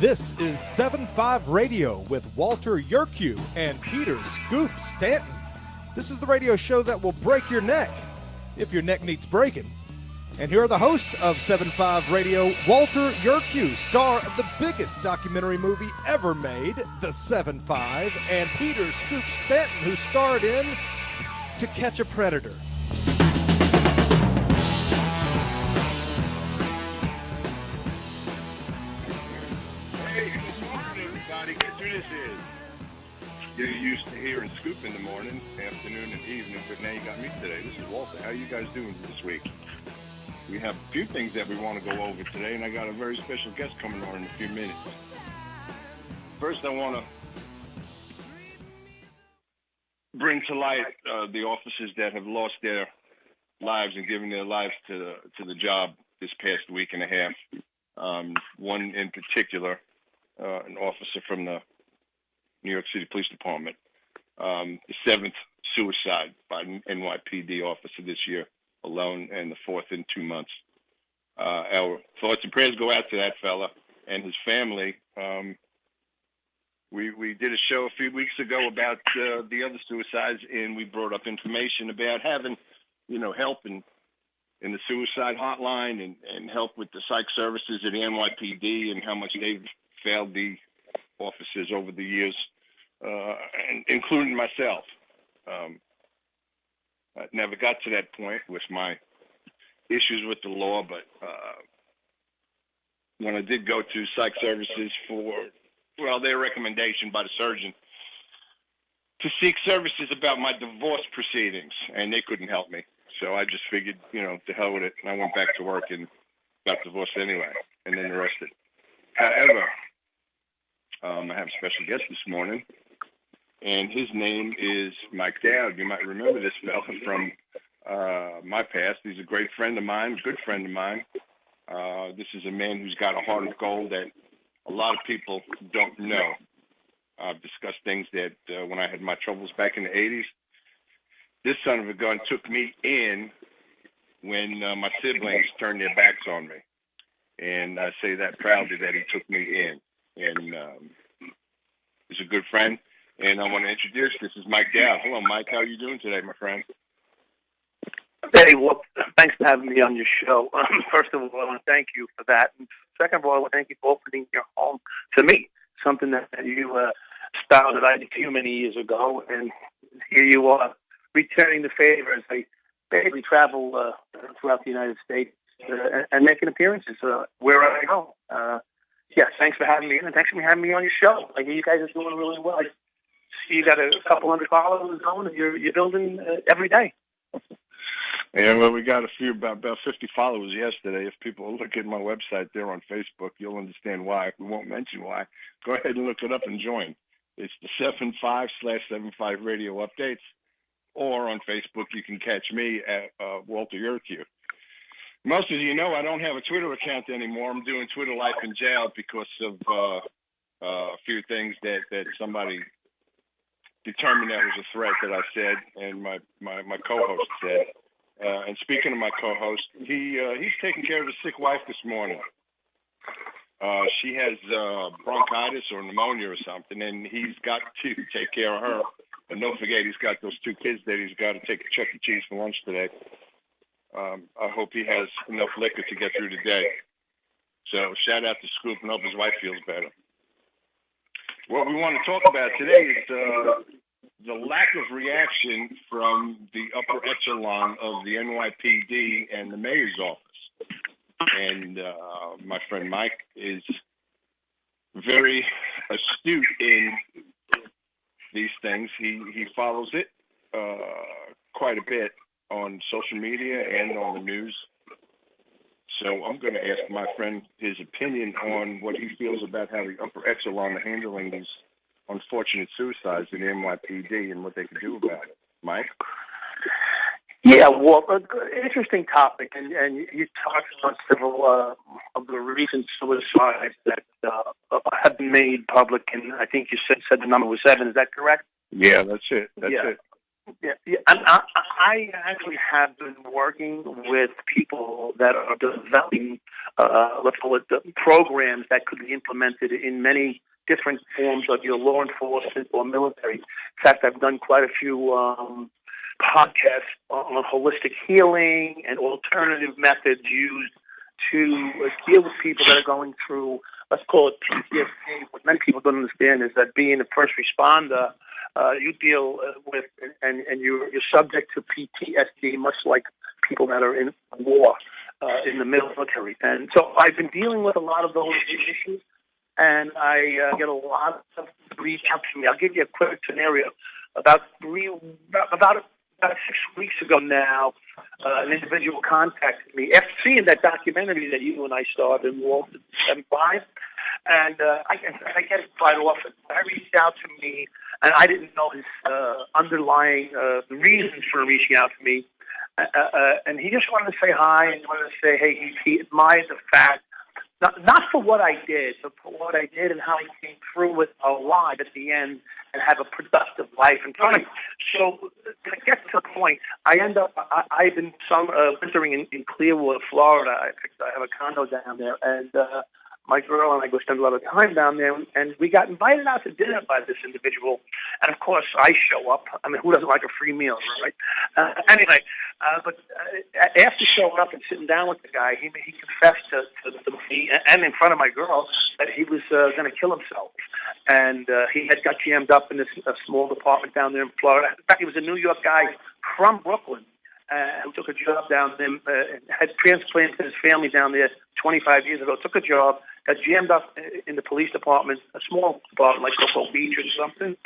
This is 7-5 Radio with Walter Yerkew and Peter Scoop Stanton. This is the radio show that will break your neck, if your neck needs breaking. And here are the hosts of 7-5 Radio, Walter Yerkew, star of the biggest documentary movie ever made, The 7-5, and Peter Scoop Stanton, who starred in To Catch a Predator. Guess who this is? You're used to hearing Scoop in the morning, afternoon, and evening, but now you got me today. This is Walter. How are you guys doing this week? We have a few things that we want to go over today, and I got a very special guest coming on in a few minutes. First, I want to bring to light the officers that have lost their lives and given their lives to the job this past week and a half. One in particular, an officer from the New York City Police Department, the seventh suicide by an NYPD officer this year alone, and the fourth in 2 months. Our thoughts and prayers go out to that fella and his family. We did a show a few weeks ago about the other suicides, and we brought up information about having, help in the suicide hotline and help with the psych services at the NYPD and how much they've failed the officers over the years, and including myself. I never got to that point with my issues with the law, but when I did go to psych services for, their recommendation by the surgeon to seek services about my divorce proceedings, and they couldn't help me. So I just figured, to hell with it, and I went back to work and got divorced anyway, and then arrested. However, I have a special guest this morning, and his name is Mike Dowd. You might remember this fellow from my past. He's a great friend of mine, good friend of mine. This is a man who's got a heart of gold that a lot of people don't know. I've discussed things that when I had my troubles back in the 80s, this son of a gun took me in when my siblings turned their backs on me. And I say that proudly that he took me in. And he's a good friend. And I want to introduce, this is Mike Dowd. Hello, Mike. How are you doing today, my friend? Hey, well, thanks for having me on your show. First of all, I want to thank you for that. And second of all, I want to thank you for opening your home to me, something that you started I did too many years ago. And here you are, returning the favor as I basically travel throughout the United States and making appearances where I go. Thanks for having me in, and thanks for having me on your show. I hear you guys are doing really well. I see you got a couple hundred followers going, and you're building every day. Yeah, well, we got a few, about 50 followers yesterday. If people look at my website there on Facebook, you'll understand why. We won't mention why. Go ahead and look it up and join. It's the 75/75 Radio Updates, or on Facebook you can catch me at Walter Yerkew. Most of you know I don't have a Twitter account anymore. I'm doing Twitter Life in Jail because of a few things that somebody determined that was a threat that I said, and my co-host said. And speaking of my co-host, he's taking care of his sick wife this morning. She has bronchitis or pneumonia or something, and he's got to take care of her. And don't forget, he's got those two kids that he's got to take to Chuck E. Cheese for lunch today. I hope he has enough liquor to get through the day. So shout out to Scoop, and hope his wife feels better. What we want to talk about today is the lack of reaction from the upper echelon of the NYPD and the mayor's office. And my friend Mike is very astute in these things. He follows it quite a bit on social media and on the news. So I'm going to ask my friend his opinion on what he feels about how the upper echelon are handling these unfortunate suicides in the NYPD and what they can do about it. Mike? Yeah, well, interesting topic, and you talked about several of the recent suicides that have been made public, and I think you said the number was 7. Is that correct? Yeah, that's it. That's it. Yeah. I actually have been working with people that are developing, let's call it, programs that could be implemented in many different forms of your law enforcement or military. In fact, I've done quite a few podcasts on holistic healing and alternative methods used to deal with people that are going through, let's call it PTSD. What many people don't understand is that being a first responder, you deal with and you're subject to PTSD, much like people that are in war in the military. And so I've been dealing with a lot of those issues, and I get a lot of reach out to me. I'll give you a quick scenario. About 6 weeks ago now, an individual contacted me after seeing that documentary that you and I starred in, Walter 75, and I get it quite often. I reached out to me, and I didn't know his underlying reasons for reaching out to me, and he just wanted to say hi and wanted to say, hey, he admired the fact, not for what I did, but for what I did and how I came through with alive at the end and have a productive life in front of me. So to get to the point, I've been wintering in Clearwater, Florida. I have a condo down there, and my girl and I go spend a lot of time down there, and we got invited out to dinner by this individual. And of course, I show up. I mean, who doesn't like a free meal, right? Anyway, but after showing up and sitting down with the guy, he confessed to me and in front of my girl that he was going to kill himself. And he had got jammed up in this small apartment down there in Florida. In fact, he was a New York guy from Brooklyn who took a job down there, had transplanted his family down there 25 years ago, took a job, got jammed up in the police department, a small department like Cocoa Beach or something,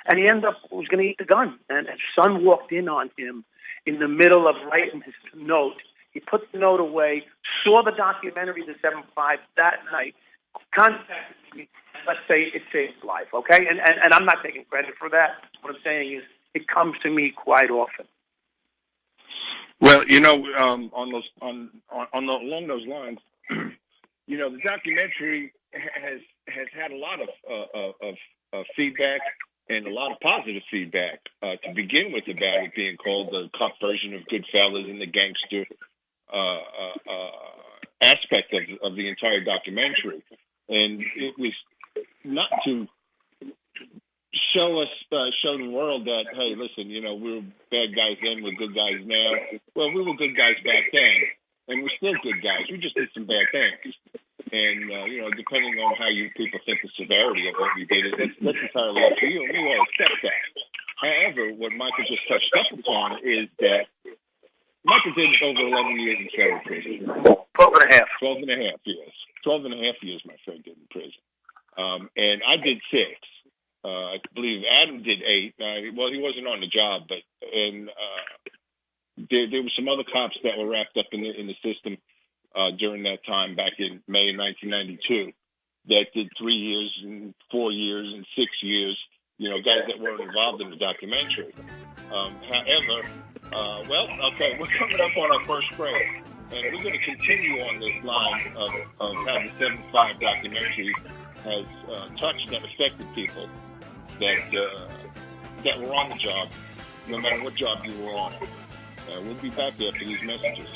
and he ended up was going to eat the gun. And his son walked in on him in the middle of writing his note. He put the note away, saw the documentary, The 7-5, that night, contacted me. Let's say it saved his life, okay? And I'm not taking credit for that. What I'm saying is it comes to me quite often. Well, along those lines, the documentary has had a lot of feedback and a lot of positive feedback to begin with about it being called the cop version of Goodfellas and the gangster aspect of the entire documentary. And it was not to show the world that, hey, listen, we were bad guys then, we're good guys now. Well, we were good guys back then, and we're still good guys. We just did some bad things. And, depending on how you people think the severity of what we did, that's entirely up to you, and we all accept that. However, what Michael just touched up upon is that Michael did over 11 years in federal prison. 12 and a half. 12 and a half years. 12 and a half years my friend did in prison. And I did 6. I believe Adam did 8. Well, he wasn't on the job, but there were some other cops that were wrapped up in the system during that time back in May of 1992 that did 3 years and 4 years and 6 years. Guys that weren't involved in the documentary. However, we're coming up on our first break, and we're going to continue on this line of how the 7-5 documentary has touched and affected people that were on the job, no matter what job you were on. We'll be back after these messages.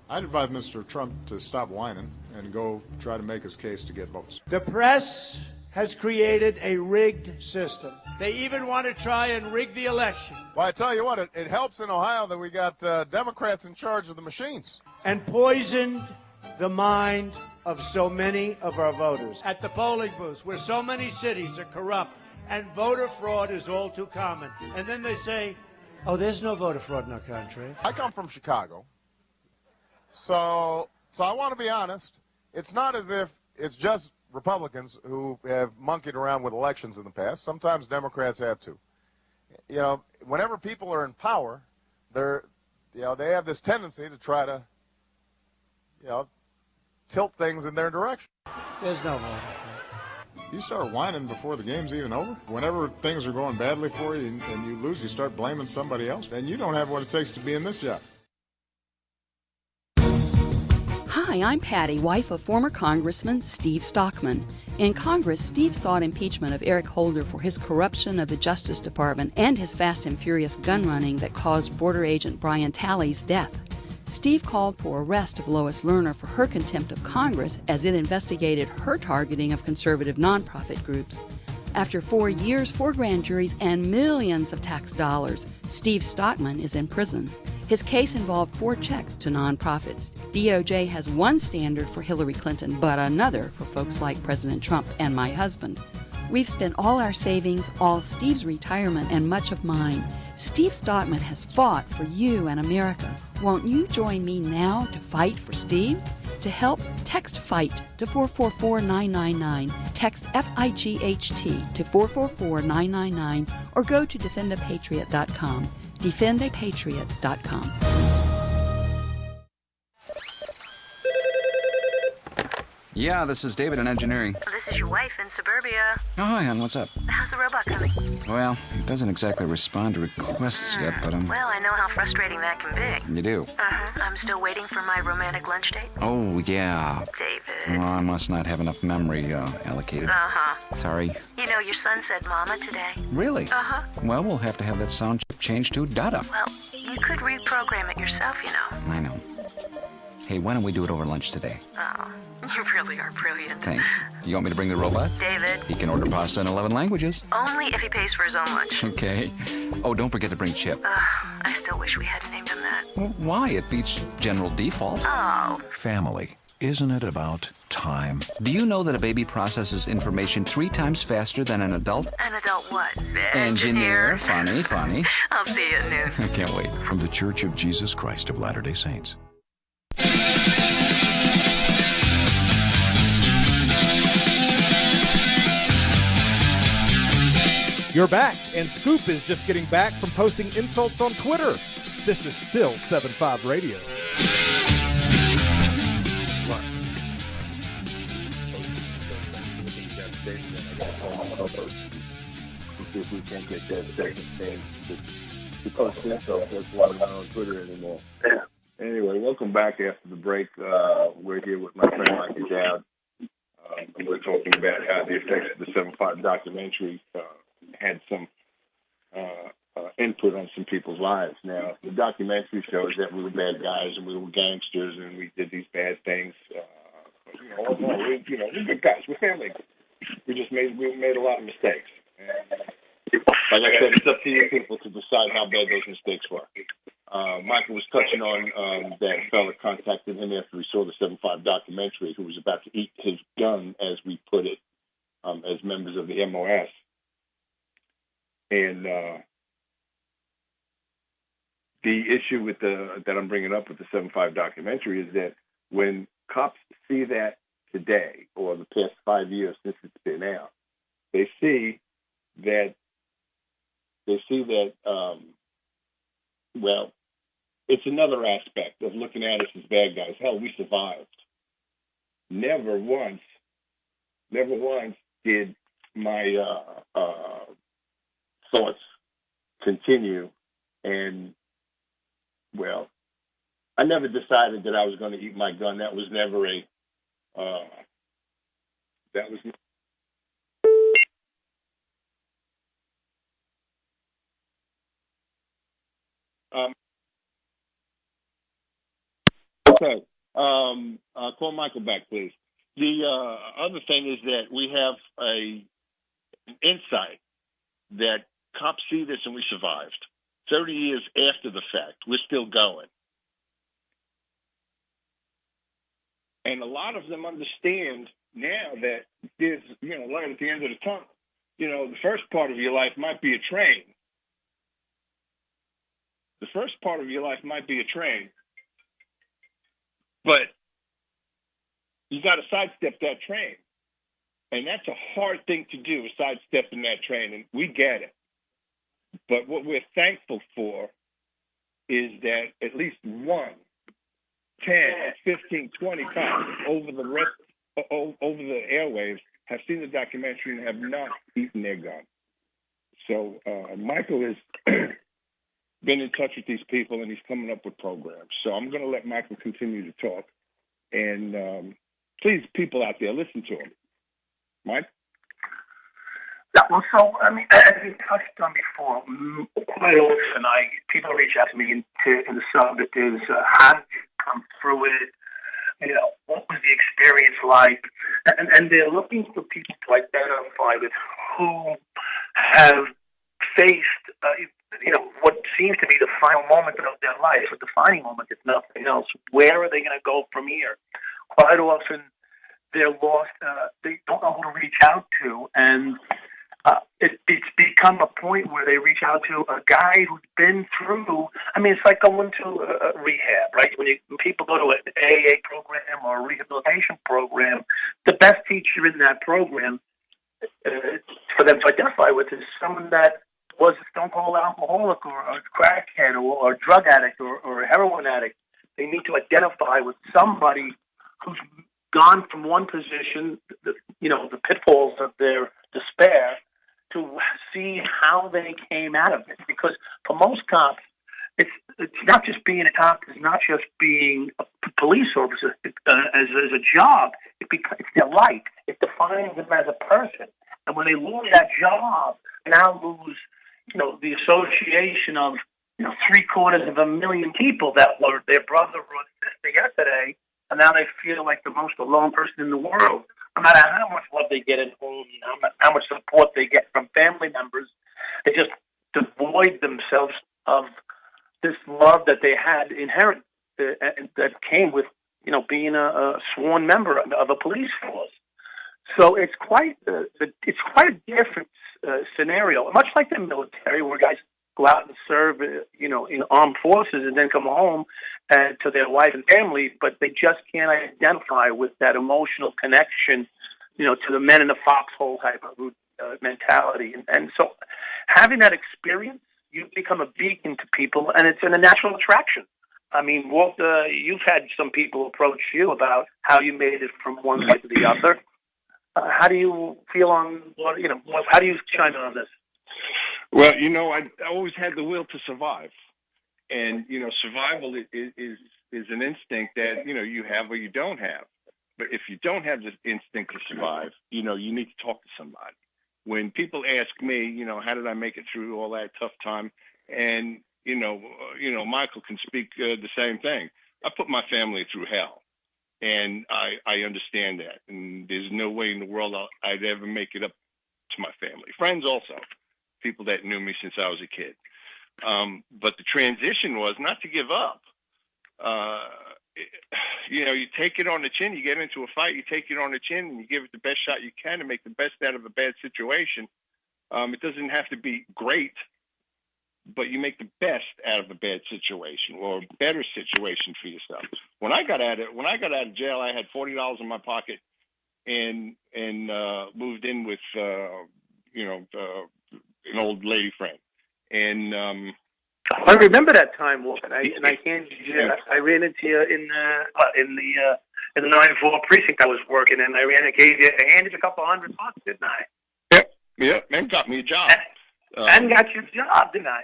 I'd advise Mr. Trump to stop whining and go try to make his case to get votes. The press has created a rigged system. They even want to try and rig the election. Well, I tell you what, it helps in Ohio that we got Democrats in charge of the machines. And poisoned the mind of so many of our voters. At the polling booths, where so many cities are corrupt and voter fraud is all too common. And then they say, oh, there's no voter fraud in our country. I come from Chicago. So I want to be honest. It's not as if it's just Republicans who have monkeyed around with elections in the past. Sometimes Democrats have too. Whenever people are in power, they have this tendency to try to, tilt things in their direction. There's no voter fraud. You start whining before the game's even over. Whenever things are going badly for you and you lose, you start blaming somebody else. And you don't have what it takes to be in this job. Hi, I'm Patty, wife of former Congressman Steve Stockman. In Congress, Steve sought impeachment of Eric Holder for his corruption of the Justice Department and his fast and furious gun running that caused border agent Brian Talley's death. Steve called for arrest of Lois Lerner for her contempt of Congress as it investigated her targeting of conservative nonprofit groups. After 4 years, 4 grand juries, and millions of tax dollars, Steve Stockman is in prison. His case involved 4 checks to nonprofits. DOJ has one standard for Hillary Clinton, but another for folks like President Trump and my husband. We've spent all our savings, all Steve's retirement, and much of mine. Steve Stockman has fought for you and America. Won't you join me now to fight for Steve? To help, text FIGHT to 444-999. Text FIGHT to 444-999 or go to defendapatriot.com. defendapatriot.com. Yeah, this is David in engineering. This is your wife in suburbia. Oh, hi, hon. What's up? How's the robot coming? Well, it doesn't exactly respond to requests yet, but Well, I know how frustrating that can be. You do? Uh-huh. I'm still waiting for my romantic lunch date. Oh, yeah. David. Well, I must not have enough memory allocated. Uh-huh. Sorry. You know, your son said mama today. Really? Uh-huh. Well, we'll have to have that sound chip changed to Dada. Well, you could reprogram it yourself, you know. I know. Hey, why don't we do it over lunch today? Oh, you really are brilliant. Thanks. You want me to bring the robot? David. He can order pasta in 11 languages. Only if he pays for his own lunch. Okay. Oh, don't forget to bring Chip. I still wish we hadn't named him that. Well, why? It beats general default. Oh. Family. Isn't it about time? Do you know that a baby processes information 3 times faster than an adult? An adult what? Engineer. Funny. I'll see you at noon. I can't wait. From the Church of Jesus Christ of Latter-day Saints. You're back, and Scoop is just getting back from posting insults on Twitter. This is still 7.5 Radio. See if we can't get that second thing to post insults. That's why we're not on Twitter anymore. Yeah. Anyway, welcome back after the break. We're here with my friend Michael Dowd. We're talking about how the effects of the 7.5 documentary had some input on some people's lives. Now, the documentary shows that we were bad guys and we were gangsters and we did these bad things. All in all, we're good guys. We're family. We made a lot of mistakes. And like I said, it's up to you people to decide how bad those mistakes were. Michael was touching on that fella contacted him after he saw the 7.5 documentary, who was about to eat his gun, as we put it, as members of the MOS. And the issue with that I'm bringing up with the 7.5 documentary is that when cops see that today, or the past 5 years since it's been out, they see that well, it's another aspect of looking at us as bad guys. Hell, we survived. Never once did my thoughts continue. And, well, I never decided that I was going to eat my gun. That was never Okay. Call Michael back, please. The other thing is that we have an insight that cops see this and we survived. 30 years after the fact, we're still going. And a lot of them understand now that there's, light at the end of the tunnel. The first part of your life might be a train. But you got to sidestep that train. And that's a hard thing to do, sidestepping that train, and we get it. But what we're thankful for is that at least 1, 10, 15, 20 cops over the airwaves have seen the documentary and have not eaten their gun. So Michael has been in touch with these people, and he's coming up with programs. So I'm going to let Michael continue to talk. And please, people out there, listen to him. Mike? Yeah, well, so, I mean, as we touched on before, quite often people reach out to me in the subject is, how did you come through it? You know, what was the experience like? And they're looking for people to identify with who have faced, what seems to be the final moment of their life, a defining moment, if nothing else. Where are they going to go from here? Quite often, they're lost. They don't know who to reach out to, and it's become a point where they reach out to a guy who's been through. I mean, it's like going to a rehab, right? When people go to an AA program or a rehabilitation program, the best teacher in that program for them to identify with is someone that was a stone cold alcoholic or a crackhead or a drug addict or a heroin addict. They need to identify with somebody who's gone from one position, the pitfalls of their despair, to see how they came out of it. Because for most cops, it's not just being a cop. It's not just being a police officer as a job. It's their life. It defines them as a person. And when they lose that job, they now lose, the association of, 750,000 people that were their brother or sister yesterday, and now they feel like the most alone person in the world. No matter how much love they get at home, how much support they get from family members, they just devoid themselves of this love that they had inherent that came with, being a sworn member of a police force. So it's quite a different scenario, much like the military, where guys go out and serve, in armed forces and then come home to their wife and family, but they just can't identify with that emotional connection, to the men in the foxhole type of mentality. And so having that experience, you become a beacon to people, and it's a natural attraction. I mean, Walt, you've had some people approach you about how you made it from one side to the other. How do you feel on, how do you chime in on this? Well, I always had the will to survive. And, survival is an instinct that, you have or you don't have. But if you don't have this instinct to survive, you need to talk to somebody. When people ask me, how did I make it through all that tough time? And, Michael can speak the same thing. I put my family through hell. And I understand that. And there's no way in the world I'd ever make it up to my family. Friends also, people that knew me since I was a kid. But the transition was not to give up. You take it on the chin. You get into a fight, you take it on the chin, and you give it the best shot you can to make the best out of a bad situation. It doesn't have to be great, but you make the best out of a bad situation or a better situation for yourself. When I got out of jail, I had $40 in my pocket and moved in with an old lady friend. And I remember that time, Wolf, and I ran into you in the 9-4 precinct I was working in. I handed you a couple $100, didn't I? Yep, and got me a job. And got you a job, didn't I?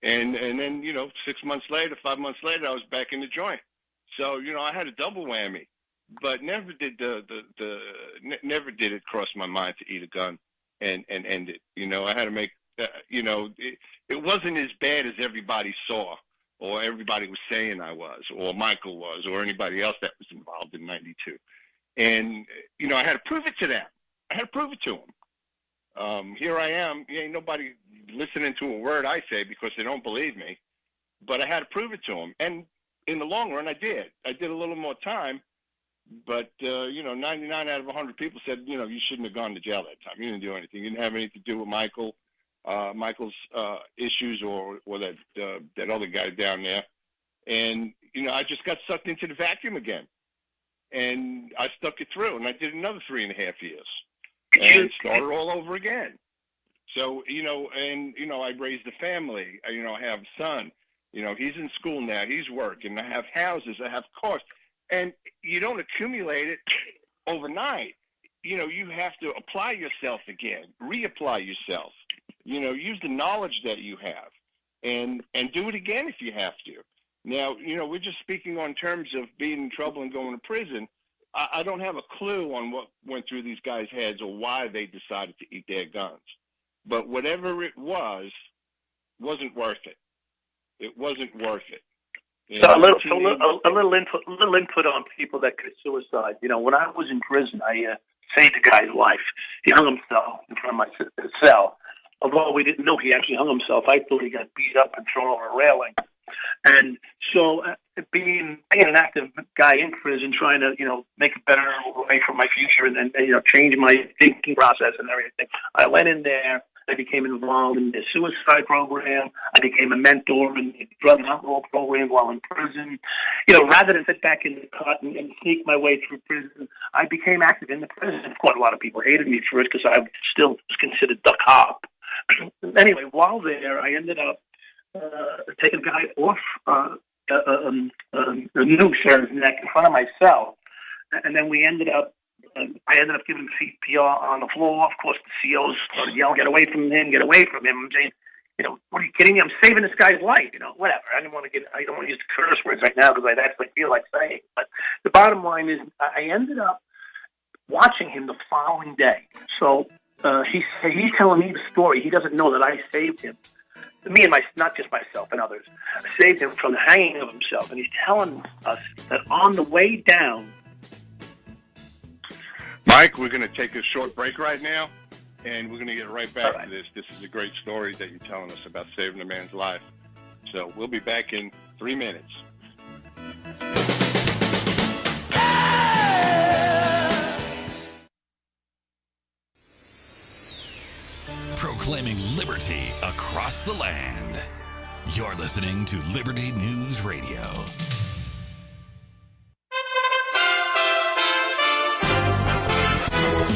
And then 6 months later, 5 months later, I was back in the joint. So I had a double whammy, but never did never did it cross my mind to eat a gun and end it. I had to make it wasn't as bad as everybody saw or everybody was saying I was or Michael was or anybody else that was involved in 92. And I had to prove it to them. I had to prove it to them. Here I am. Ain't nobody listening to a word I say because they don't believe me. But I had to prove it to them. And in the long run, I did. I did a little more time. But, 99 out of 100 people said, you shouldn't have gone to jail that time. You didn't do anything. You didn't have anything to do with Michael's issues or that other guy down there. And, I just got sucked into the vacuum again. And I stuck it through. And I did another 3.5 years. And started all over again. So, I raised a family. I have a son. He's in school now. He's working. I have houses. I have cars. And you don't accumulate it overnight. You have to apply yourself again, reapply yourself. Use the knowledge that you have and do it again if you have to. Now, we're just speaking on terms of being in trouble and going to prison. I don't have a clue on what went through these guys' heads or why they decided to eat their guns. But whatever it wasn't worth it. It wasn't worth it. So a little input on people that commit suicide. When I was in prison, I saved a guy's life. He hung himself in front of my cell. Although we didn't know he actually hung himself, I thought he got beat up and thrown over a railing. And so, being an active guy in prison, trying to make a better way for my future, and change my thinking process and everything, I went in there. I became involved in the suicide program. I became a mentor in the drug and alcohol program while in prison. Rather than sit back in the cot and sneak my way through prison, I became active in the prison. Of course, a lot of people hated me for it because I still was considered the cop. Anyway, while there, I ended up taking a guy off a noose around his neck in front of my cell, and then I ended up giving him CPR on the floor. Of course, the COs started yelling, "Get away from him! Get away from him!" I'm saying, what are you kidding me? I'm saving this guy's life. Whatever. I don't want to use the curse words right now because I actually feel like saying it. But the bottom line is, I ended up watching him the following day. So he's telling me the story. He doesn't know that I saved him. Me and not just myself and others, saved him from the hanging of himself. And he's telling us that on the way down. Mike, we're going to take a short break right now, and we're going to get right back to this. This is a great story that you're telling us about saving a man's life. So we'll be back in 3 minutes. Proclaiming liberty across the land. You're listening to Liberty News Radio.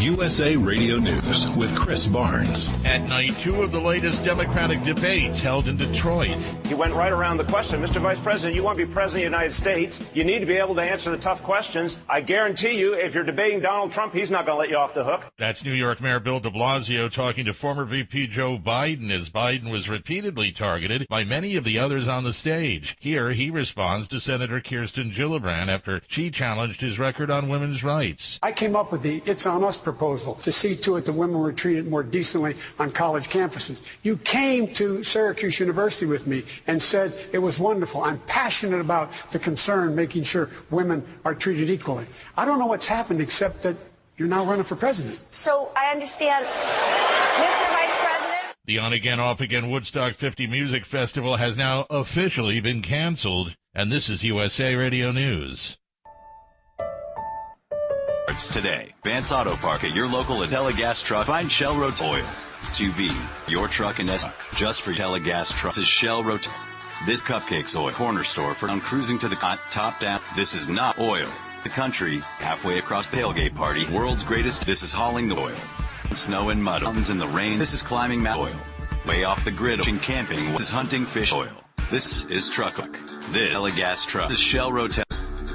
USA Radio News with Chris Barnes. At night 2 of the latest Democratic debates held in Detroit. He went right around the question. Mr. Vice President, you want to be President of the United States. You need to be able to answer the tough questions. I guarantee you, if you're debating Donald Trump, he's not going to let you off the hook. That's New York Mayor Bill de Blasio talking to former VP Joe Biden as Biden was repeatedly targeted by many of the others on the stage. Here, he responds to Senator Kirsten Gillibrand after she challenged his record on women's rights. I came up with the It's On Us proposal to see to it that women were treated more decently on college campuses. You came to Syracuse University with me and said it was wonderful. I'm passionate about the concern, making sure women are treated equally. I don't know what's happened except that you're now running for president. So I understand, Mr. Vice President. The on-again, off-again Woodstock 50 Music Festival has now officially been canceled. And this is USA Radio News. Today, Vance Auto Park at your local Adela Gas Truck. Find Shell Road Oil. SUV, your truck and SUV. Just for Adela Gas Truck. This is Shell Road. This Cupcakes Oil. Corner store for on cruising to the top down. This is not oil. The country, halfway across the tailgate party. World's greatest. This is hauling the oil. Snow and mud. Mountains in the rain. This is climbing Mount Oil. Way off the grid. Camping. This is hunting fish oil. This is Truck. This Adela Gas Truck. This is Shell Road.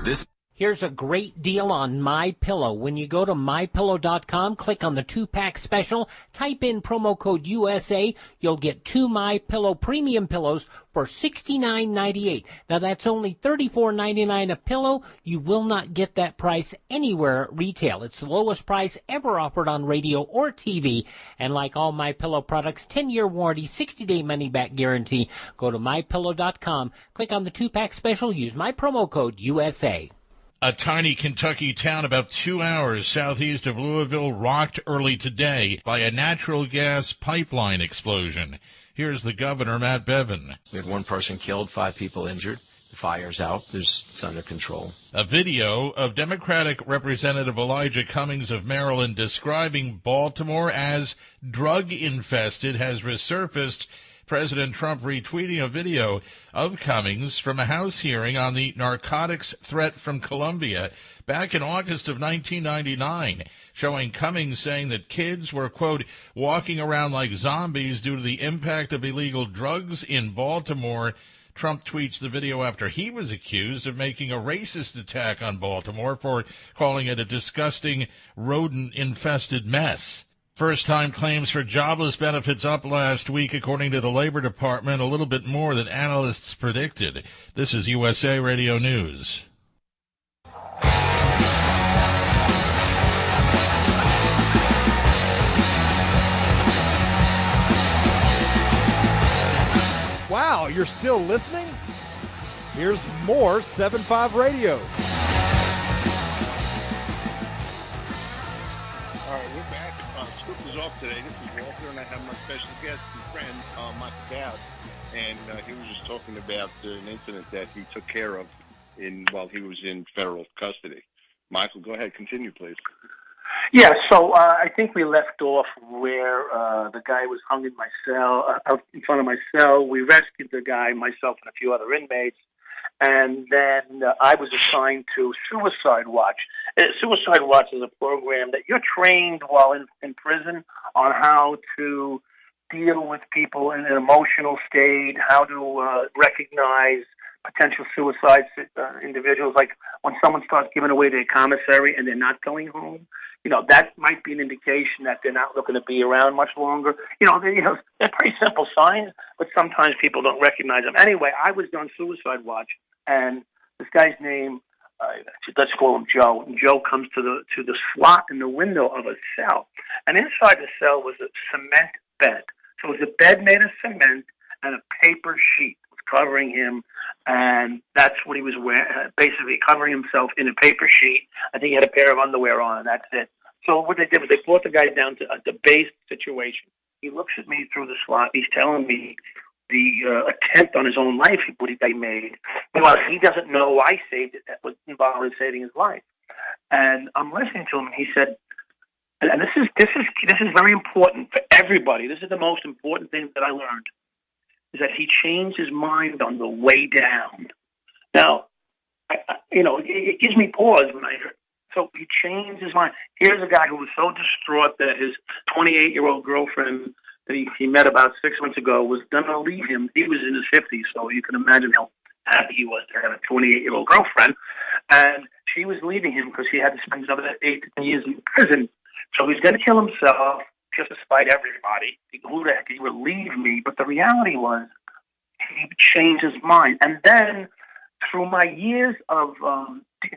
This. Here's a great deal on MyPillow. When you go to MyPillow.com, click on the 2-pack special, type in promo code USA, you'll get 2 MyPillow premium pillows for $69.98. Now that's only $34.99 a pillow. You will not get that price anywhere at retail. It's the lowest price ever offered on radio or TV. And like all MyPillow products, 10-year warranty, 60-day money-back guarantee. Go to MyPillow.com, click on the 2-pack special, use my promo code USA. A tiny Kentucky town about 2 hours southeast of Louisville rocked early today by a natural gas pipeline explosion. Here's the governor, Matt Bevin. We had 1 person killed, 5 people injured. The fire's out. It's under control. A video of Democratic Representative Elijah Cummings of Maryland describing Baltimore as drug-infested has resurfaced. President Trump retweeting a video of Cummings from a House hearing on the narcotics threat from Colombia back in August of 1999, showing Cummings saying that kids were, quote, walking around like zombies due to the impact of illegal drugs in Baltimore. Trump tweets the video after he was accused of making a racist attack on Baltimore for calling it a disgusting, rodent-infested mess. First-time claims for jobless benefits up last week, according to the Labor Department, a little bit more than analysts predicted. This is USA Radio News. Wow, you're still listening? Here's more 7-5 Radio. All right, we're back. Scoop is off today. This is Walter, and I have my special guest and friend, Michael Dowd. And he was just talking about an incident that he took care of while he was in federal custody. Michael, go ahead. Continue, please. Yeah, so I think we left off where the guy was hung in my cell, out in front of my cell. We rescued the guy, myself and a few other inmates, and then I was assigned to Suicide Watch. Suicide Watch is a program that you're trained while in prison on how to deal with people in an emotional state, how to recognize potential suicide individuals, like when someone starts giving away their commissary and they're not going home. That might be an indication that they're not looking to be around much longer. They're pretty simple signs, but sometimes people don't recognize them. Anyway, I was on Suicide Watch, and this guy's name, let's call him Joe. And Joe comes to the slot in the window of a cell, and inside the cell was a cement bed. So it was a bed made of cement and a paper sheet covering him, and that's what he was wearing, basically covering himself in a paper sheet. I think he had a pair of underwear on, and that's it. So what they did was they brought the guy down to a debased situation. He looks at me through the slot. He's telling me the attempt on his own life what he made. Well, he doesn't know I saved it. That was involved in saving his life. And I'm listening to him, and he said, and this is very important for everybody. This is the most important thing that I learned, is that he changed his mind on the way down. Now, it gives me pause when I hear. So he changed his mind. Here's a guy who was so distraught that his 28-year-old girlfriend that he met about 6 months ago was going to leave him. He was in his 50s, so you can imagine how happy he was to have a 28-year-old girlfriend. And she was leaving him because he had to spend another 8 to 10 years in prison. So he's going to kill himself just to spite everybody. Who the heck, he would leave me? But the reality was he changed his mind. And then through my years of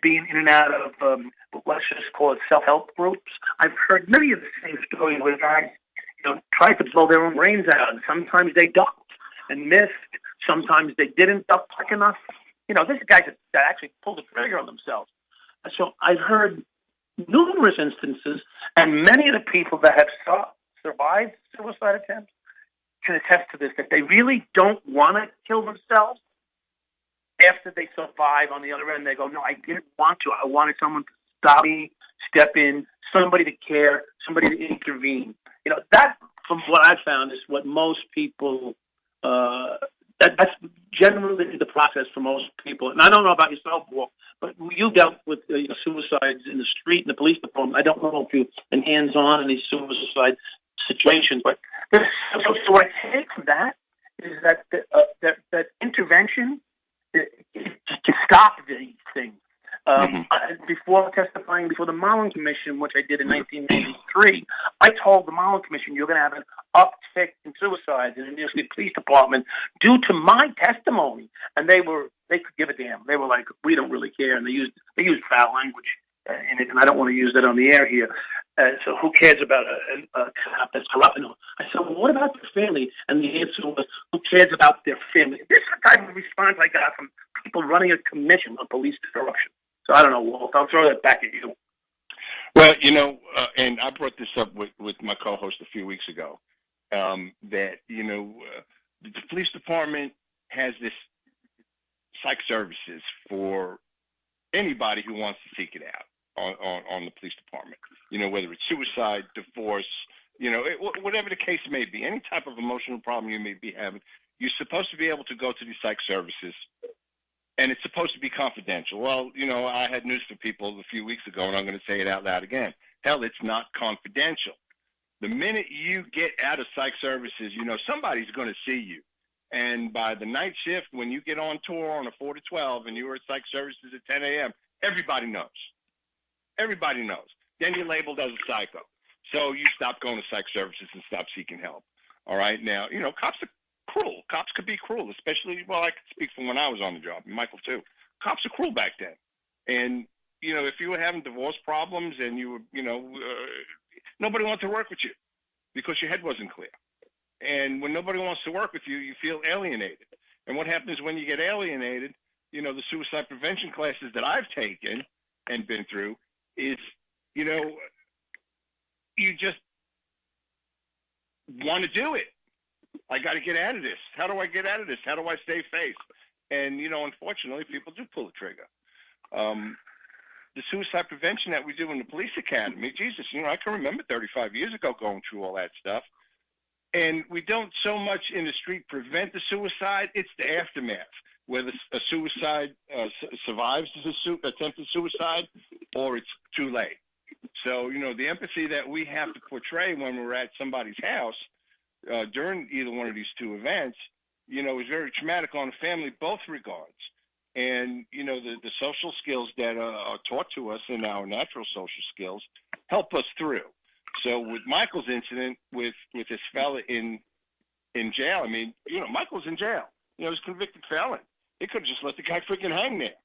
being in and out of, let's just call it self-help groups, I've heard many of the same stories where guys tried to blow their own brains out, and sometimes they ducked and missed. Sometimes they didn't duck quick enough. This guy that actually pulled the trigger on themselves. So I've heard numerous instances, and many of the people that have survived suicide attempts can attest to this, that they really don't want to kill themselves. After they survive on the other end, they go, no, I didn't want to. I wanted someone to stop me, step in, somebody to care, somebody to intervene. That, from what I've found, is what most people, that's generally the process for most people. And I don't know about yourself, Walt, but you dealt with suicides in the street, in the police department. I don't know if you've been hands-on in these suicide situations, but so what I take from that is that intervention to stop these things. Before testifying before the Mullen Commission, which I did in 1993, I told the Mullen Commission, you're going to have an uptick in suicides in the New York City Police Department due to my testimony. And they could give a damn. They were like, we don't really care. And they used foul language in it, and I don't want to use that on the air here. So who cares about a cop that's corrupt? I said, well, what about their family? And the answer was, who cares about their family? This is the type of response I got from people running a commission on police corruption. So I don't know, Walt. I'll throw that back at you. Well, and I brought this up with my co-host a few weeks ago, that, the police department has this psych services for anybody who wants to seek it out on the police department, whether it's suicide, divorce, whatever the case may be, any type of emotional problem you may be having, you're supposed to be able to go to these psych services. And it's supposed to be confidential. Well, I had news for people a few weeks ago, and I'm going to say it out loud again. Hell, it's not confidential. The minute you get out of psych services, somebody's going to see you. And by the night shift, when you get on tour on a 4 to 12 and you were at psych services at 10 a.m., everybody knows. Everybody knows. Then you're labeled as a psycho. So you stop going to psych services and stop seeking help. All right. Now, cops are cruel. Cops could be cruel, especially, well, I could speak from when I was on the job, and Michael too. Cops are cruel back then. And, if you were having divorce problems and you were, nobody wanted to work with you because your head wasn't clear. And when nobody wants to work with you, you feel alienated. And what happens when you get alienated, the suicide prevention classes that I've taken and been through is, you just want to do it. I got to get out of this. How do I get out of this? How do I save face? And, unfortunately, people do pull the trigger. The suicide prevention that we do in the police academy, Jesus, I can remember 35 years ago going through all that stuff. And we don't so much in the street prevent the suicide, it's the aftermath, whether a suicide survives attempted suicide or it's too late. So, the empathy that we have to portray when we're at somebody's house during either one of these two events, is very traumatic on the family, both regards. And, the social skills that are taught to us in our natural social skills help us through. So with Michael's incident with this fella in jail, Michael's in jail. He's a convicted felon. They could have just let the guy freaking hang there.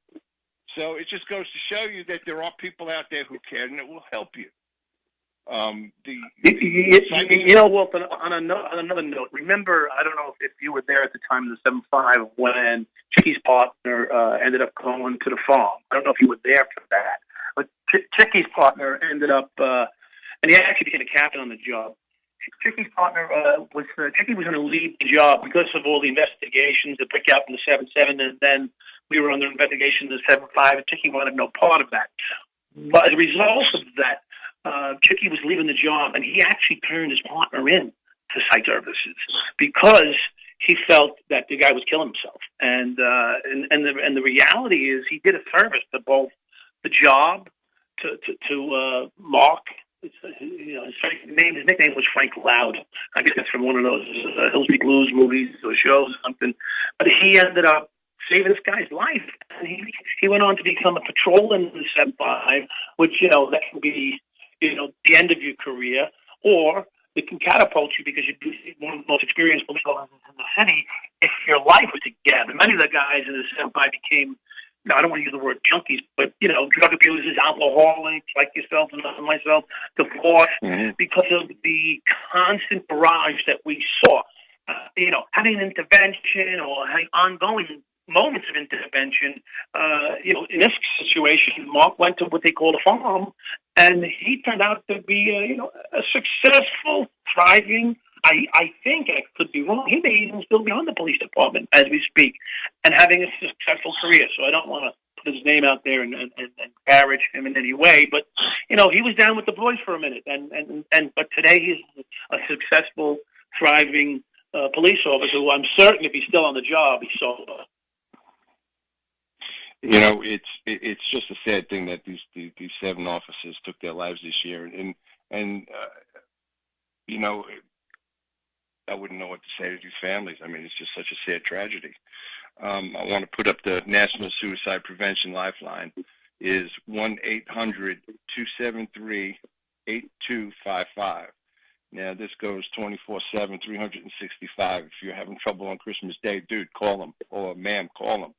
So it just goes to show you that there are people out there who care and it will help you. Wolf, on another note, remember, I don't know if you were there at the time of the 7-5 when Chicky's partner ended up going to the farm. I don't know if you were there for that. But Chicky's partner ended up, and he actually became a captain on the job. Chicky's partner Chicky was going to leave the job because of all the investigations that picked out in the 7-7, and then we were under investigation in the 7-5, and Chicky wanted no part of that. But as a result of that, Chicky was leaving the job, and he actually turned his partner in to psych services because he felt that the guy was killing himself. And the reality is, he did a service to both the job, to Mark. His nickname was Frank Loud. I guess that's from one of those Hill Street Blues movies or shows or something. But he ended up saving this guy's life. And he went on to become a patrolman in the 7-5, which, that can be, the end of your career, or it can catapult you because you'd be one of the most experienced police officers in the city if your life was together. Many of the guys in the 7-5 became, I don't want to use the word junkies, but, drug abusers, alcoholics like yourself and myself, divorced, because of the constant barrage that we saw. Having an intervention or having ongoing moments of intervention. In this situation, Mark went to what they call a farm, and he turned out to be, a successful, thriving. I think, I could be wrong, he may even still be on the police department as we speak, and having a successful career. So I don't want to put his name out there and encourage him in any way, but he was down with the boys for a minute, but today he's a successful, thriving police officer who I'm certain if he's still on the job, he's sober. It's just a sad thing that these 7 officers took their lives this year, and I wouldn't know what to say to these families. It's just such a sad tragedy. I want to put up the National Suicide Prevention Lifeline is 1-800-273-8255. Now this goes 24/7, 365. If you're having trouble on Christmas Day, dude, call them, or ma'am, call them.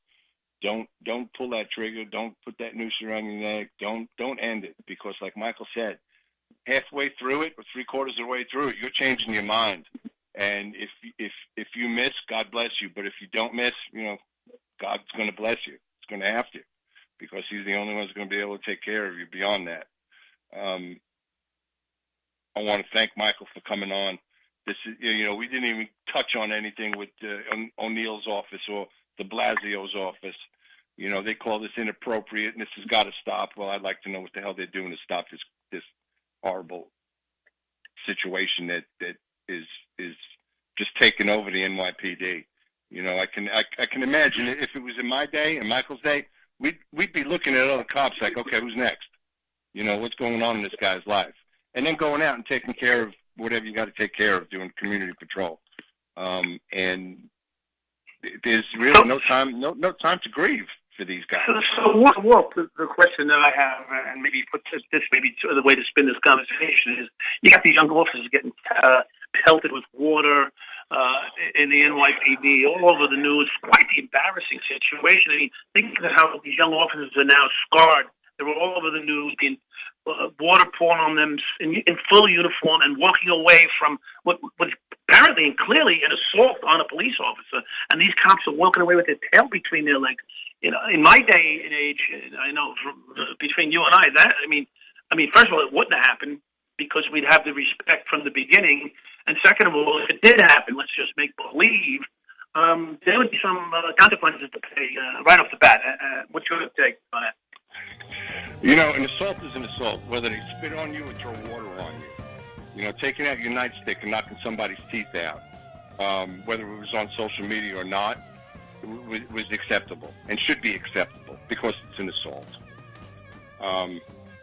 Don't pull that trigger. Don't put that noose around your neck. Don't end it, because like Michael said, halfway through it or 3/4 of the way through it, you're changing your mind. And if you miss, God bless you. But if you don't miss, God's going to bless you. It's going to have to, because He's the only one who's going to be able to take care of you beyond that. I want to thank Michael for coming on. This is, we didn't even touch on anything with O'Neill's office or de Blasio's office. They call this inappropriate, and this has got to stop. Well, I'd like to know what the hell they're doing to stop this horrible situation that is just taking over the NYPD. I can imagine if it was in my day, in Michael's day, we'd be looking at other cops like, okay, who's next? What's going on in this guy's life? And then going out and taking care of whatever you got to take care of, doing community patrol. And there's really no time to grieve for these guys. So Walt, the question that I have, and maybe put this maybe the way to spin this conversation is, you got these young officers getting pelted with water in the NYPD, all over the news. Quite the embarrassing situation. I mean, think of how these young officers are now scarred. They were all over the news, being water poured on them in full uniform and walking away from what was apparently and clearly an assault on a police officer. And these cops are walking away with their tail between their legs. You know, in my day and age, I know between you and I, first of all, it wouldn't have happened because we'd have the respect from the beginning. And second of all, if it did happen, let's just make believe, there would be some consequences to pay right off the bat. What's your take on that? You know, an assault is an assault, whether they spit on you or throw water on you. You know, taking out your nightstick and knocking somebody's teeth out, whether it was on social media or not, was acceptable and should be acceptable because it's an assault.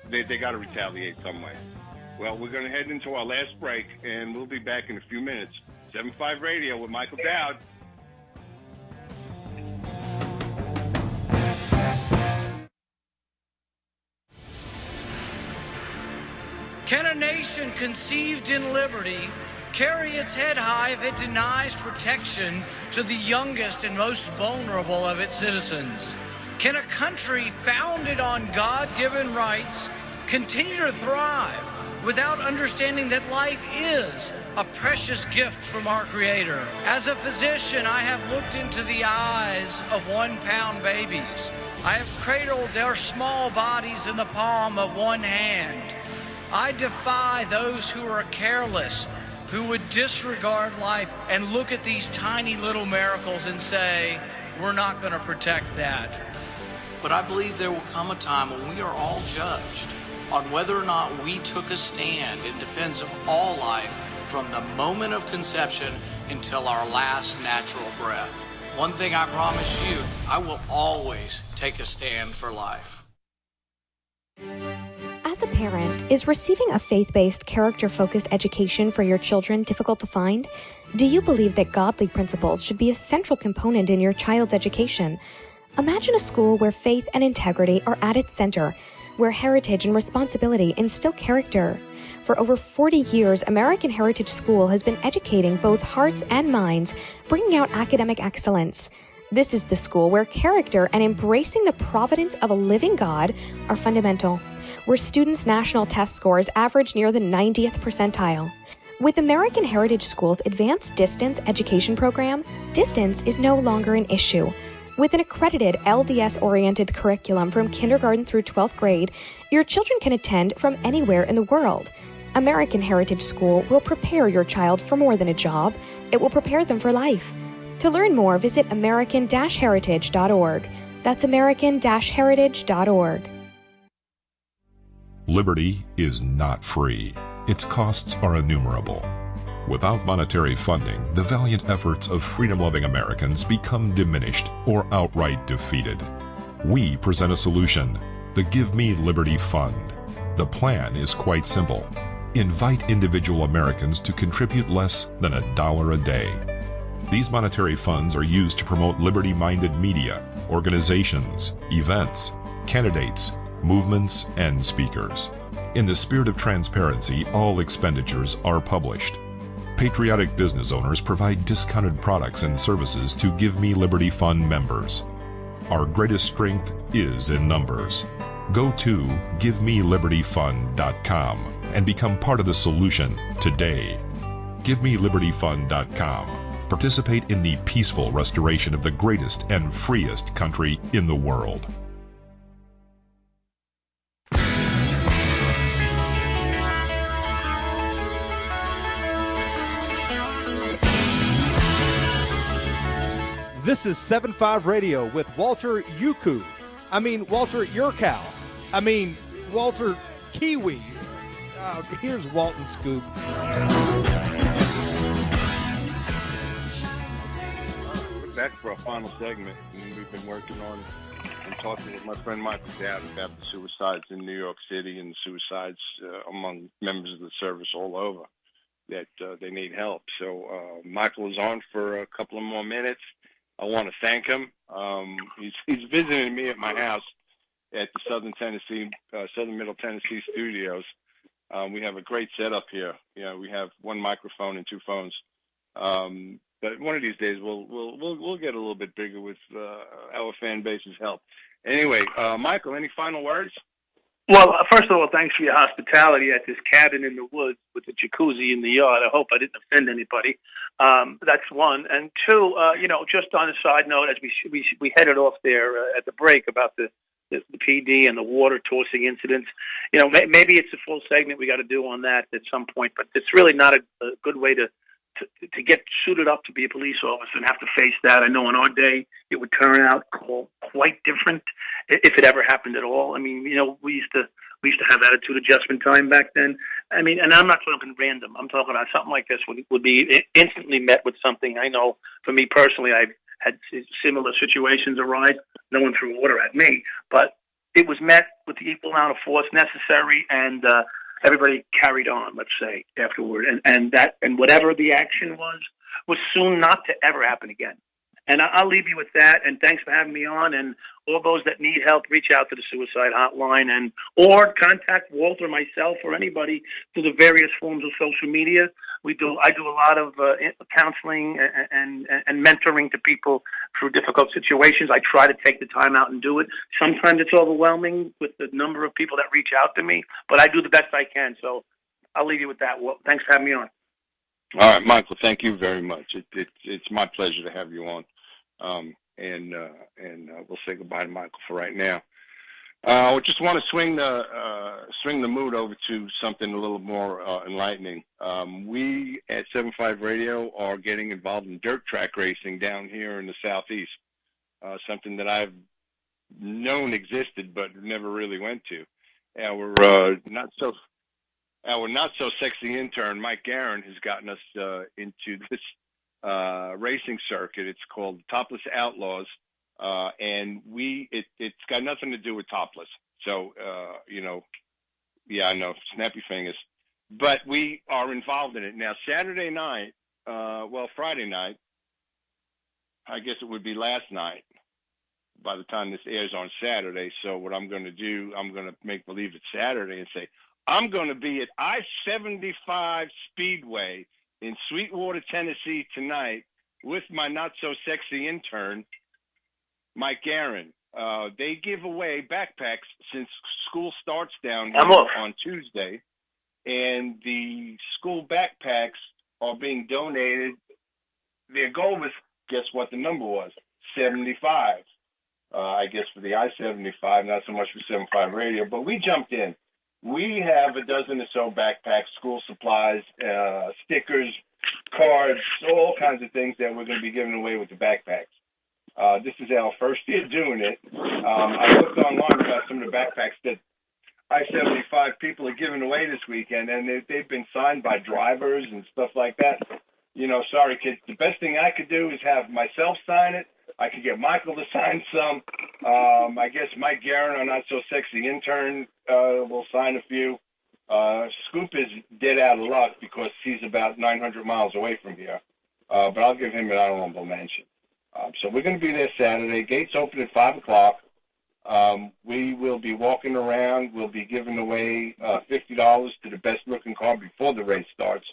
They got to retaliate some way. Well, we're going to head into our last break, and we'll be back in a few minutes. 7.5 Radio with Michael Dowd. Can a nation conceived in liberty carry its head high if it denies protection to the youngest and most vulnerable of its citizens? Can a country founded on God-given rights continue to thrive without understanding that life is a precious gift from our Creator? As a physician, I have looked into the eyes of 1-pound babies. I have cradled their small bodies in the palm of one hand. I defy those who are careless, who would disregard life and look at these tiny little miracles and say, we're not going to protect that. But I believe there will come a time when we are all judged on whether or not we took a stand in defense of all life from the moment of conception until our last natural breath. One thing I promise you, I will always take a stand for life. As a parent, is receiving a faith-based, character-focused education for your children difficult to find? Do you believe that godly principles should be a central component in your child's education? Imagine a school where faith and integrity are at its center, where heritage and responsibility instill character. For over 40 years, American Heritage School has been educating both hearts and minds, bringing out academic excellence. This is the school where character and embracing the providence of a living God are fundamental, where students' national test scores average near the 90th percentile. With American Heritage School's advanced distance education program, distance is no longer an issue. With an accredited LDS-oriented curriculum from kindergarten through 12th grade, your children can attend from anywhere in the world. American Heritage School will prepare your child for more than a job. It will prepare them for life. To learn more, visit american-heritage.org. That's american-heritage.org. Liberty is not free. Its costs are innumerable. Without monetary funding, the valiant efforts of freedom-loving Americans become diminished or outright defeated. We present a solution, the Give Me Liberty Fund. The plan is quite simple. Invite individual Americans to contribute less than $1 a day. These monetary funds are used to promote liberty-minded media, organizations, events, candidates, movements, and speakers. In the spirit of transparency, all expenditures are published. Patriotic business owners provide discounted products and services to Give Me Liberty Fund members. Our greatest strength is in numbers. Go to GiveMeLibertyFund.com and become part of the solution today. GiveMeLibertyFund.com. Participate in the peaceful restoration of the greatest and freest country in the world. This is 7.5 Radio with Walter Yuku. Walter Yurkow. Walter Kiwi. Here's Walton Scoop. We're back for our final segment, and we've been working on and talking with my friend Michael Dowd about the suicides in New York City and the suicides among members of the service all over that they need help. So Michael is on for a couple of more minutes. I want to thank him. He's visiting me at my house at the Southern Middle Tennessee studios. We have a great setup here. We have one microphone and 2 phones. But one of these days we'll get a little bit bigger with our fan base's help. Anyway, Michael, any final words? Well, first of all, thanks for your hospitality at this cabin in the woods with the jacuzzi in the yard. I hope I didn't offend anybody. That's one. And 2, just on a side note, as we headed off there at the break about the PD and the water tossing incidents, maybe it's a full segment we got to do on that at some point, but it's really not a good way to get suited up to be a police officer and have to face that. I know in our day it would turn out quite different if it ever happened at all. I mean, we used to have attitude adjustment time back then. I mean, and I'm not talking random. I'm talking about something like this would be instantly met with something. I know for me personally, I've had similar situations arise. No one threw water at me, but it was met with the equal amount of force necessary, and everybody carried on, let's say, afterward. And whatever the action was soon not to ever happen again. And I'll leave you with that. And thanks for having me on. And all those that need help, reach out to the suicide hotline or contact Walt or myself or anybody through the various forms of social media. I do a lot of counseling and mentoring to people through difficult situations. I try to take the time out and do it. Sometimes it's overwhelming with the number of people that reach out to me, but I do the best I can. So I'll leave you with that. Well, thanks for having me on. All right, Michael, thank you very much. It's my pleasure to have you on. And we'll say goodbye to Michael for right now. I just want to swing the mood over to something a little more enlightening. We at 7.5 Radio are getting involved in dirt track racing down here in the Southeast, something that I've known existed but never really went to. Our not so sexy intern, Mike Guerin, has gotten us into this racing circuit. It's called Topless Outlaws, and it's got nothing to do with topless. So, yeah, I know, snappy fingers. But we are involved in it. Now, Friday night, I guess it would be last night by the time this airs on Saturday. So what I'm going to do, I'm going to make believe it's Saturday and say, I'm going to be at I-75 Speedway in Sweetwater, Tennessee tonight with my not-so-sexy intern, Mike Guerin. They give away backpacks since school starts down here on Tuesday, and the school backpacks are being donated. Their goal was, guess what the number was? 75. I guess for the I-75, not so much for 7.5 Radio, but we jumped in. We have a dozen or so backpacks, school supplies, stickers, cards, all kinds of things that we're going to be giving away with the backpacks. This is our first year doing it. I looked online about some of the backpacks that I-75 people are giving away this weekend, and they've been signed by drivers and stuff like that. Sorry, kids. The best thing I could do is have myself sign it. I could get Michael to sign some. I guess Mike Guerin, our not-so-sexy intern, will sign a few. Scoop is dead out of luck because he's about 900 miles away from here. But I'll give him an honorable mention. So we're going to be there Saturday. Gates open at 5 o'clock. We will be walking around. We'll be giving away $50 to the best-looking car before the race starts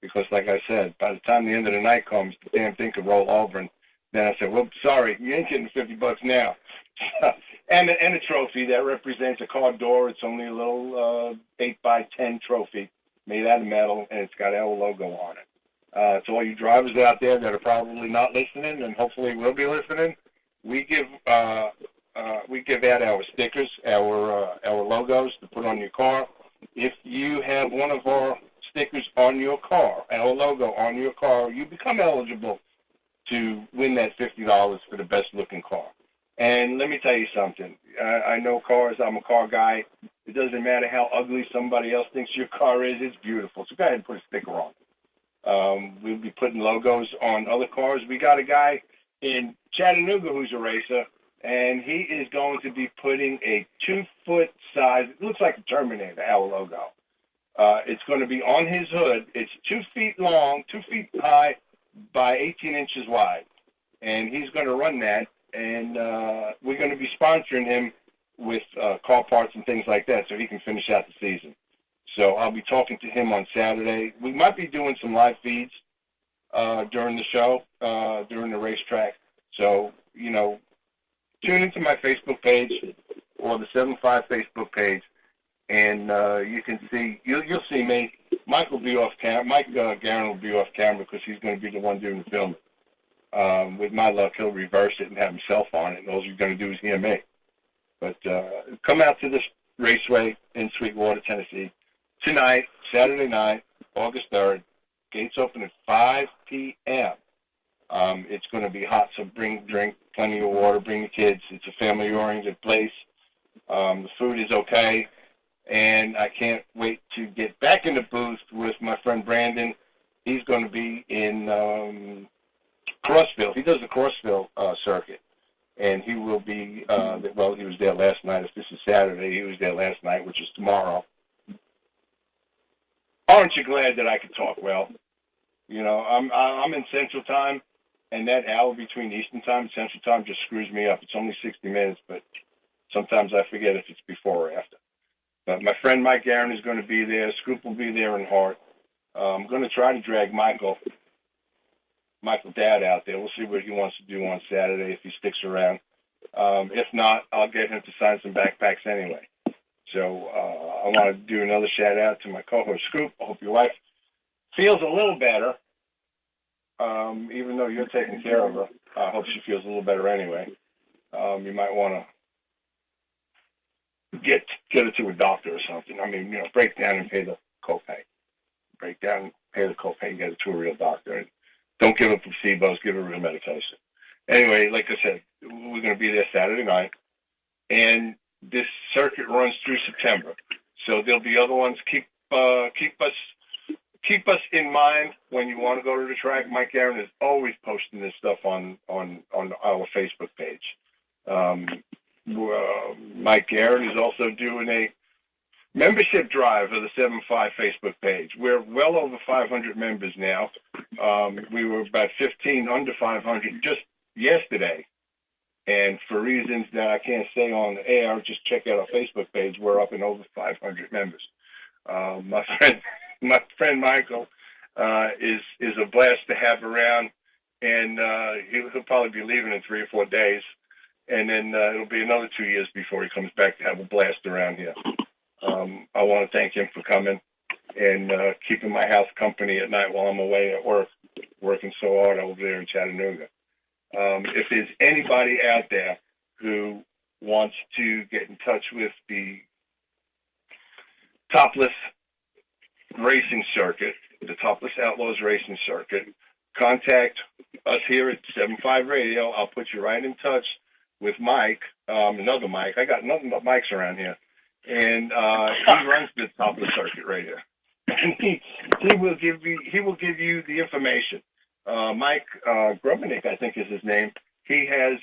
because, like I said, by the time the end of the night comes, the damn thing could roll over. And then I said, well, sorry, you ain't getting $50 now. and a trophy that represents a car door. It's only a little 8x10 trophy made out of metal, and it's got our logo on it. To all you drivers out there that are probably not listening and hopefully will be listening, we give out our stickers, our logos to put on your car. If you have one of our stickers on your car, our logo on your car, you become eligible to win that $50 for the best-looking car. And let me tell you something. I know cars. I'm a car guy. It doesn't matter how ugly somebody else thinks your car is. It's beautiful. So go ahead and put a sticker on. We'll be putting logos on other cars. We got a guy in Chattanooga who's a racer, and he is going to be putting a 2-foot size, it looks like a Terminator, our logo. It's going to be on his hood. It's 2 feet long, 2 feet high, by 18 inches wide. and he's going to run that, and we're going to be sponsoring him with car parts and things like that so he can finish out the season. So I'll be talking to him on Saturday. We might be doing some live feeds during the show, during the racetrack. So, tune into my Facebook page or the 7-5 Facebook page, and you can see, you'll see me. Mike will be off camera. Mike Guerin will be off camera because he's going to be the one doing the filming. With my luck, he'll reverse it and have himself on it, and all he's going to do is hear me. But come out to this raceway in Sweetwater, Tennessee, tonight, Saturday night, August 3rd. Gates open at 5 p.m. It's going to be hot, so drink plenty of water, bring the kids. It's a family-oriented place. The food is okay, and I can't wait to get back in the booth with my friend Brandon. He's going to be in Crossville. He does the Crossville circuit, and he will be, he was there last night. If this is Saturday, he was there last night, which is tomorrow. Aren't you glad that I can talk well? I'm in Central Time, and that hour between Eastern Time and Central Time just screws me up. It's only 60 minutes, but sometimes I forget if it's before or after. But my friend Mike Guerin is going to be there. Scoop will be there in heart. I'm going to try to drag Michael Dowd out there. We'll see what he wants to do on Saturday if he sticks around. If not, I'll get him to sign some backpacks anyway. So I want to do another shout-out to my co-host, Scoop. I hope your wife feels a little better, even though you're taking care of her. I hope she feels a little better anyway. You might want to get her to a doctor or something. Break down and pay the copay. Break down and pay the copay and get her to a real doctor. And don't give her placebos, give her real medication. Anyway, like I said, we're going to be there Saturday night. And this circuit runs through September. So there'll be other ones. Keep us in mind when you want to go to the track. Mike Guerin is always posting this stuff on our Facebook page. Mike Guerin is also doing a membership drive of the 7-5 Facebook page. We're well over 500 members now. We were about 15 under 500 just yesterday. And for reasons that I can't say on the air, just check out our Facebook page. We're up in over 500 members. My friend Michael is a blast to have around, and he'll probably be leaving in 3 or 4 days, and then it'll be another 2 years before he comes back to have a blast around here. I want to thank him for coming and keeping my house company at night while I'm away at work, working so hard over there in Chattanooga. If there's anybody out there who wants to get in touch with the Topless Racing Circuit, the Topless Outlaws Racing Circuit, contact us here at 7-5 Radio. I'll put you right in touch with Mike, another Mike. I got nothing but Mikes around here. And he runs the Topless Circuit right here. And he will give you the information. Mike Grubenick, I think is his name. He has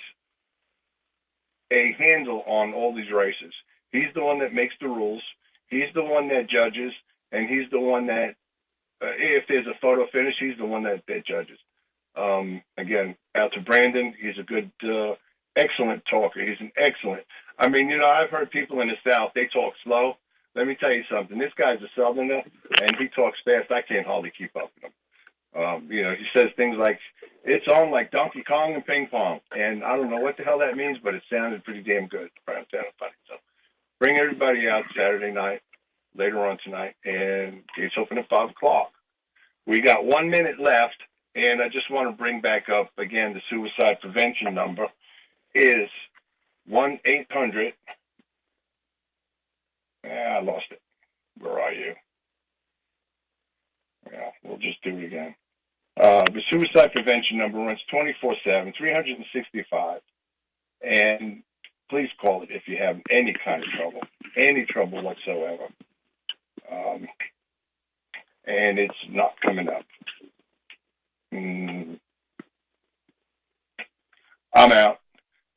a handle on all these races. He's the one that makes the rules. He's the one that judges, and he's the one that, if there's a photo finish, he's the one that judges. Again, out to Brandon. He's a good, excellent talker. He's an excellent. I've heard people in the South, they talk slow. Let me tell you something. This guy's a Southerner, and he talks fast. I can't hardly keep up with him. He says things like, it's on like Donkey Kong and ping pong. And I don't know what the hell that means, but it sounded pretty damn good. So bring everybody out Saturday night, later on tonight, and gates open at 5 o'clock. We got 1 minute left, and I just want to bring back up, again, the suicide prevention number is 1-800. I lost it. Where are you? Yeah, we'll just do it again. The suicide prevention number runs 24/7, 365. And please call it if you have any kind of trouble whatsoever. And it's not coming up. I'm out.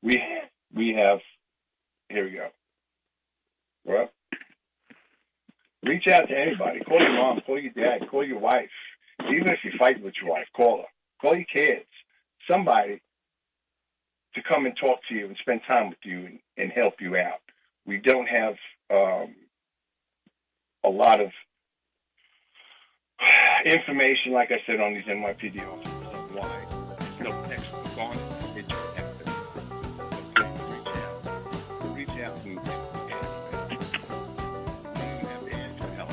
We have, here we go. Well, reach out to anybody. Call your mom, call your dad, call your wife. Even if you fight with your wife, call her. Call your kids. Somebody. to come and talk to you and spend time with you and help you out. We don't have a lot of information, like I said, on these NYPD officers of why there's no textbook on it. It's just evidence. Reach out and have the answer to help.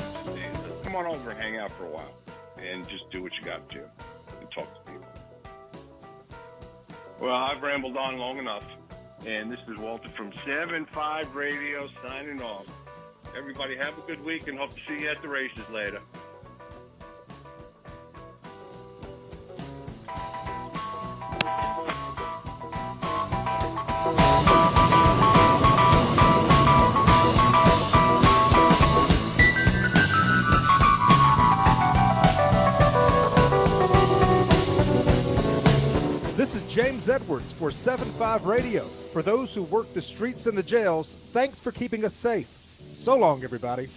Come on over and hang out for a while and just do what you got to and talk to people. Well, I've rambled on long enough, and this is Walter from 7-5 Radio signing off. Everybody have a good week and hope to see you at the races later. This is James Edwards for 7-5 Radio. For those who work the streets and the jails, thanks for keeping us safe. So long, everybody.